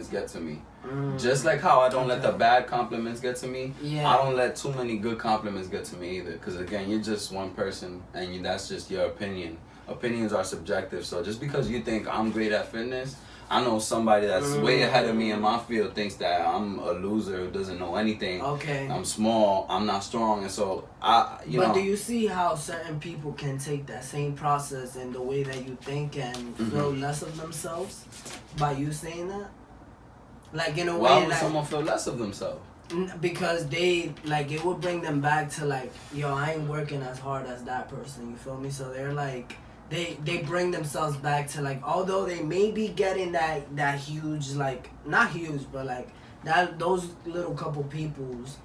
compliments get to me. Just like how I don't let the bad compliments get to me, I don't let too many good compliments get to me either. Because again, you're just one person, and that's just your opinion. Opinions are subjective, so just because you think I'm great at fitness, I know somebody that's way ahead of me in my field thinks that I'm a loser who doesn't know anything. Okay. I'm small, I'm not strong, and so But do you see how certain people can take that same process and the way that you think and feel less of themselves by you saying that? Like in a way, why would someone feel less of themselves? Because they, like, it would bring them back to like, yo, I ain't working as hard as that person, you feel me? So they're like, they bring themselves back to like, although they may be getting that huge, like, not huge, but like that, those little couple people's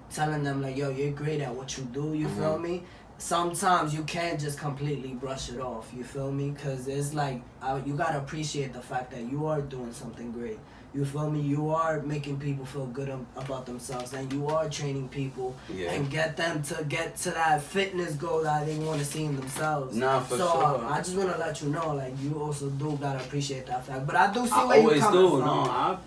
telling them like, yo, you're great at what you do, you feel me? Sometimes you can't just completely brush it off, you feel me? Because it's like, you gotta appreciate the fact that you are doing something great. You feel me? You are making people feel good about themselves, and you are training people and get them to get to that fitness goal that they want to see in themselves. Nah, for sure. I just want to let you know, like, you also do gotta appreciate that fact. But I do see where you coming from. No,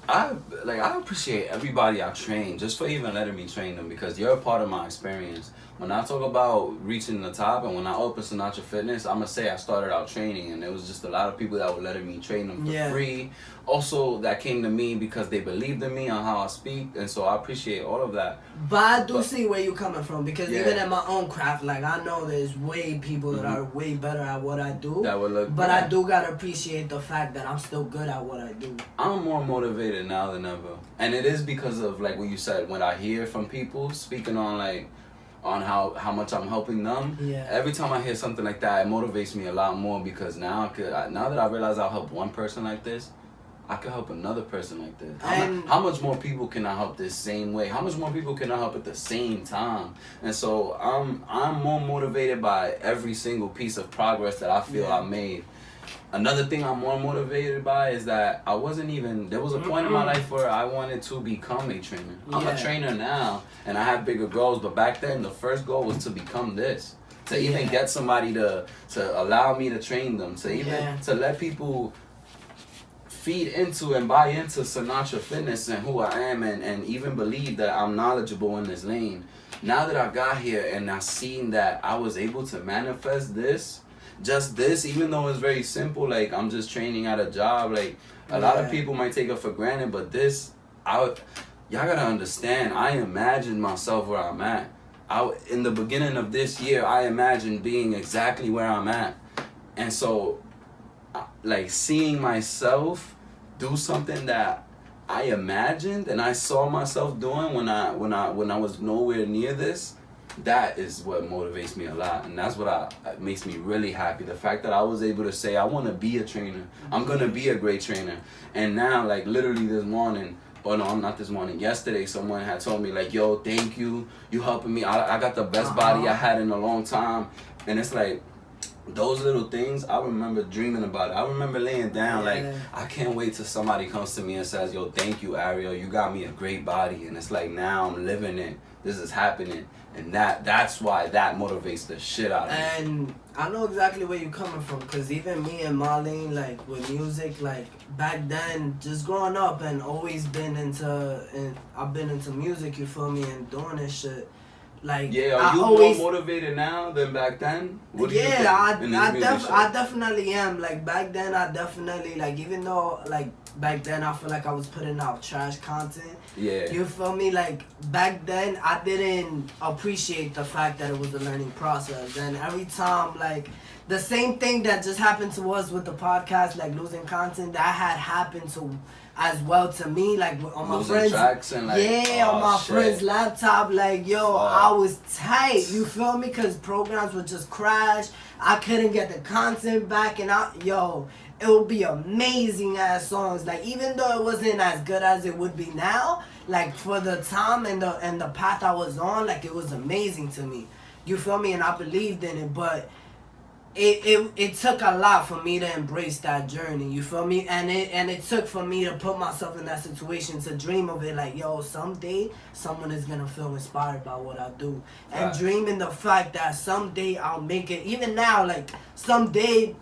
I appreciate everybody I train just for even letting me train them, because you're a part of my experience. When I talk about reaching the top and when I opened Sinatra Fitness, I'm going to say I started out training, and there was just a lot of people that were letting me train them for free. Also, that came to me because they believed in me on how I speak, and so I appreciate all of that. But I do see where you're coming from, because even in my own craft, like, I know there's way people that are way better at what I do. That would look but I do got to appreciate the fact that I'm still good at what I do. I'm more motivated now than ever. And it is because of, like what you said, when I hear from people speaking on, like, on how much I'm helping them. Every time I hear something like that, it motivates me a lot more, because now that I realize I'll help one person like this, I can help another person like this. How much more people can I help this same way? How much more people can I help at the same time? And so I'm more motivated by every single piece of progress that I feel I made. Another thing I'm more motivated by is that there was a point in my life where I wanted to become a trainer. I'm a trainer now, and I have bigger goals, but back then the first goal was to become this. To even get somebody to allow me to train them, to let people feed into and buy into Sinatra Fitness and who I am, and even believe that I'm knowledgeable in this lane. Now that I got here and I seen that I was able to manifest this, just this, even though it's very simple, like I'm just training at a job, like a lot of people might take it for granted, but this, y'all gotta understand, I imagined myself where I'm at. In the beginning of this year, I imagined being exactly where I'm at. And so, like, seeing myself do something that I imagined and I saw myself doing when I was nowhere near this, that is what motivates me a lot, and that's what makes me really happy. The fact that I was able to say I want to be a trainer, I'm gonna be a great trainer. And now, like, literally this morning, not this morning, yesterday, someone had told me, like, yo, thank you, you helping me. I got the best body I had in a long time. And it's like, those little things, I remember dreaming about it. I remember laying down, like, I can't wait till somebody comes to me and says, yo, thank you, Ariel, you got me a great body. And it's like, now I'm living it, this is happening. And that's why that motivates the shit out of me. And I know exactly where you're coming from, because even me and Marlene, like, with music, like, back then, just growing up and always I've been into music, you feel me, and doing this shit. Like, are you more motivated now than back then? What do you think I definitely am. Like, back then, I definitely, like, even though, like, back then I feel like I was putting out trash content. You feel me? Like, back then, I didn't appreciate the fact that it was a learning process. And every time, like, the same thing that just happened to us with the podcast, like, losing content, that had happened to as well to me, like, on my friends, and like, on my friend's laptop, like, yo, I was tight, you feel me, because programs would just crash, I couldn't get the content back, and it would be amazing ass songs, like, even though it wasn't as good as it would be now, like, for the time and the path I was on, like, it was amazing to me, you feel me, and I believed in it, but it took a lot for me to embrace that journey, you feel me? And it took for me to put myself in that situation, to dream of it, like, yo, someday someone is gonna feel inspired by what I do. And dreaming the fact that someday I'll make it. Even now, like, someday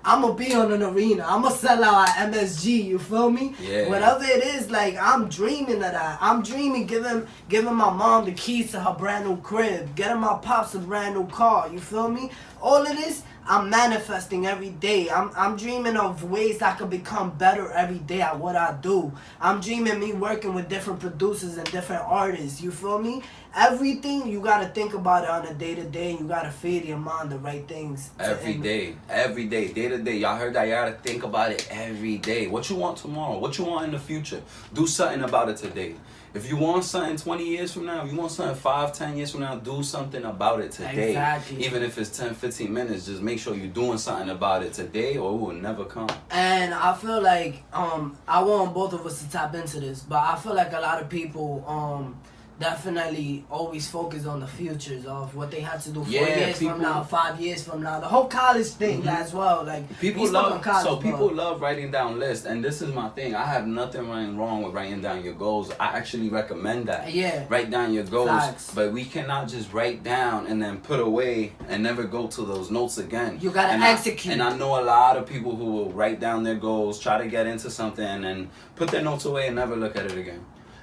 I'm going to be on an arena. I'm going to sell out at MSG, you feel me? Yeah. Whatever it is, like, I'm dreaming of that. I'm dreaming giving my mom the keys to her brand new crib, getting my pops a brand new car, you feel me? All of this, I'm manifesting every day. I'm dreaming of ways I could become better every day at what I do. I'm dreaming me working with different producers and different artists, you feel me? Everything, you got to think about it on a day-to-day, and you got to feed your mind the right things. Every day, day-to-day. Y'all heard that? You got to think about it every day. What you want tomorrow? What you want in the future? Do something about it today. If you want something 20 years from now, if you want something 5, 10 years from now, do something about it today. Exactly. Even if it's 10, 15 minutes, just make sure you're doing something about it today or it will never come. And I feel like, I want both of us to tap into this, but I feel like a lot of people, definitely always focus on the futures of what they have to do 4 years from now, 5 years from now. The whole college thing as well. Like people love writing down lists, and this is my thing. I have nothing wrong with writing down your goals. I actually recommend that. Yeah. Write down your goals. Facts. But we cannot just write down and then put away and never go to those notes again. You gotta execute. And I know a lot of people who will write down their goals, try to get into something, and then put their notes away and never look at it again.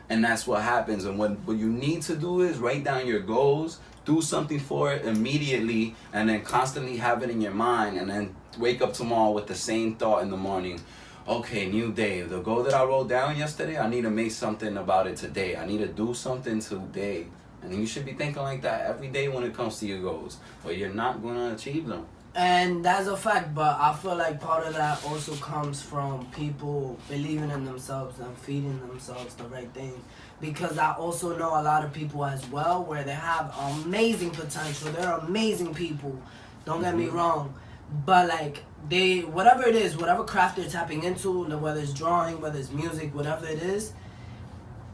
And that's what happens. And what you need to do is write down your goals, do something for it immediately, and then constantly have it in your mind, and then wake up tomorrow with the same thought in the morning. Okay, new day. The goal that I wrote down yesterday, I need to make something about it today. I need to do something today. And you should be thinking like that every day when it comes to your goals, or you're not going to achieve them. And that's a fact, but I feel like part of that also comes from people believing in themselves and feeding themselves the right thing. Because I also know a lot of people as well where they have amazing potential. They're amazing people. Don't get me wrong. But like whatever it is, whatever craft they're tapping into, whether it's drawing, whether it's music, whatever it is,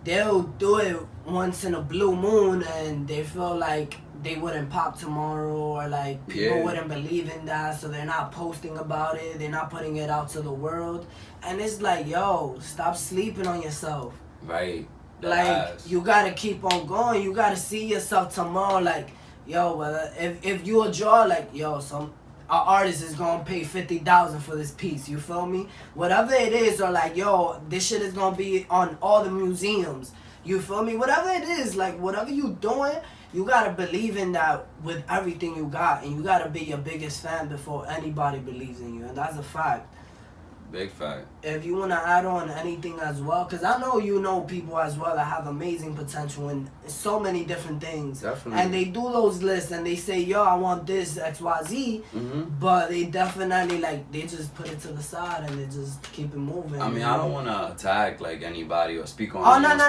they'll do it once in a blue moon and they feel like they wouldn't pop tomorrow, or like people wouldn't believe in that, so they're not posting about it, they're not putting it out to the world. And it's like, yo, stop sleeping on yourself. Right. Like, you gotta keep on going. You gotta see yourself tomorrow. Like, yo, well, if you a draw, like, yo, an artist is gonna pay $50,000 for this piece. You feel me? Whatever it is, or like, yo, this shit is gonna be on all the museums. You feel me? Whatever it is, like, whatever you doing, you gotta believe in that with everything you got, and you gotta be your biggest fan before anybody believes in you, and that's a fact. Big fact. If you want to add on anything as well, because I know you know people as well that have amazing potential in so many different things. Definitely. And they do those lists and they say, yo, I want this, XYZ, but they definitely, like, they just put it to the side and they just keep it moving. I mean, I don't want to attack, like, anybody or speak on I'm not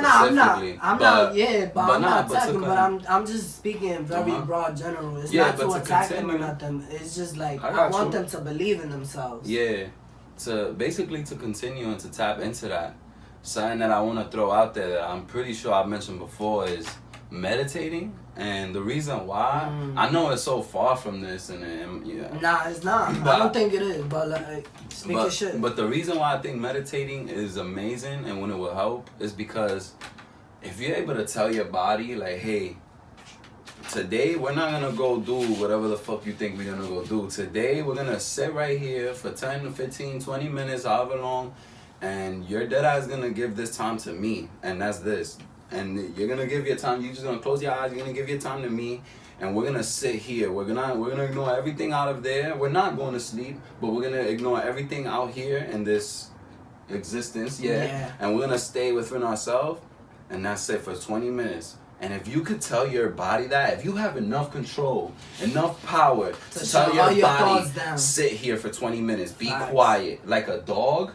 but attacking, but I'm just speaking very broad general. It's not to attack them or nothing. It's just like, I want them to believe in themselves. Yeah. To continue and to tap into that, something that I want to throw out there that I'm pretty sure I've mentioned before is meditating. And the reason why, I know it's so far from this, and nah, it's not. I don't think it is, but like, speak your shit. But the reason why I think meditating is amazing and when it will help is because if you're able to tell your body, like, hey, today we're not gonna go do whatever the fuck you think we're gonna go do. Today we're gonna sit right here for 10, 15, 20 minutes, however long, and your dead eye is gonna give this time to me, and that's this. And you're gonna give your time, you're just gonna close your eyes, you're gonna give your time to me, and we're gonna sit here. We're gonna ignore everything out of there. We're not going to sleep, but we're gonna ignore everything out here in this existence, and we're gonna stay within ourselves, and that's it for 20 minutes. And if you could tell your body that, if you have enough control, enough power to tell your body, sit here for 20 minutes, be quiet, like a dog,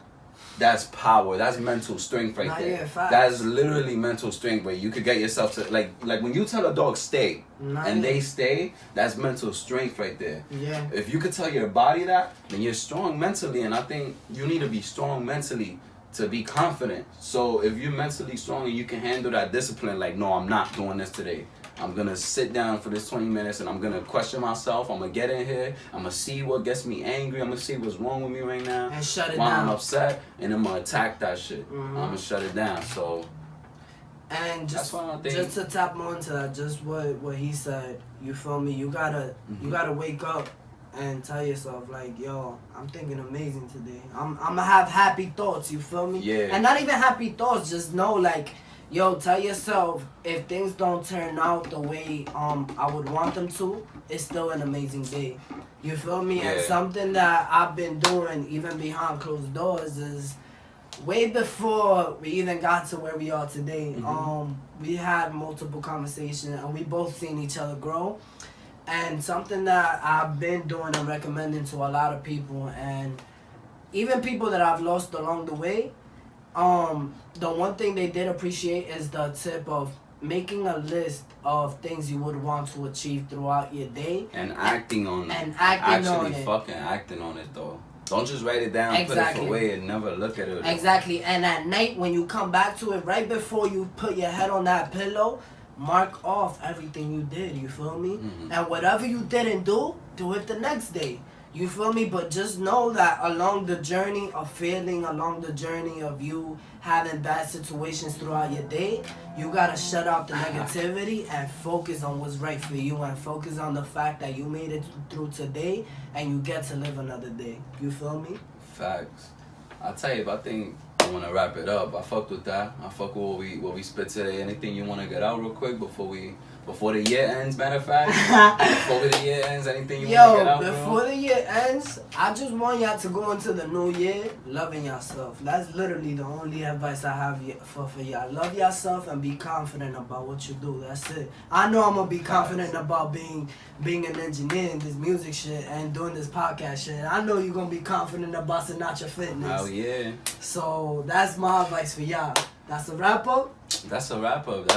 that's power. That's mental strength right there. That's literally mental strength where you could get yourself to, like when you tell a dog stay, they stay, that's mental strength right there. Yeah. If you could tell your body that, then you're strong mentally, and I think you need to be strong mentally to be confident. So if you're mentally strong and you can handle that discipline, like, no, I'm not doing this today. I'm going to sit down for this 20 minutes and I'm going to question myself. I'm going to get in here. I'm going to see what gets me angry. I'm going to see what's wrong with me right now. And shut it down. While I'm upset, and I'm going to attack that shit. I'm going to shut it down. So, and just to tap more into that, just what he said, you feel me? You gotta wake up and tell yourself like, yo, I'm thinking amazing today. I'm gonna have happy thoughts. You feel me? Yeah. And not even happy thoughts. Just know like, yo, tell yourself if things don't turn out the way I would want them to, it's still an amazing day. You feel me? Yeah. And something that I've been doing even behind closed doors is way before we even got to where we are today. We had multiple conversations and we both seen each other grow. And something that I've been doing and recommending to a lot of people, and even people that I've lost along the way, the one thing they did appreciate is the tip of making a list of things you would want to achieve throughout your day. And acting on it. And acting on Actually it. fucking acting on it, though. Don't just write it down, Exactly. put it away, and never look at it. Exactly. And at night, when you come back to it, right before you put your head on that pillow, mark off everything you did. You feel me? And whatever you didn't do it the next day. You feel me? But just know that along the journey of failing, along the journey of you having bad situations throughout your day, you gotta shut out the negativity and focus on what's right for you, and focus on the fact that you made it through today and you get to live another day. You feel me? Facts. I'll tell you, I think I want to wrap it up. I fucked with that. I fuck with what we spit today. Anything you want to get out real quick before the year ends, matter of fact? Before the year ends, anything you want to get out, before bro? the year ends, I just want y'all to go into the new year loving yourself. That's literally the only advice I have for y'all. Love yourself and be confident about what you do. That's it. I know I'm going to be confident about being an engineer in this music shit and doing this podcast shit. I know you're going to be confident about Sinatra Fitness. Hell yeah. So that's my advice for y'all. That's a wrap up. That's a wrap up.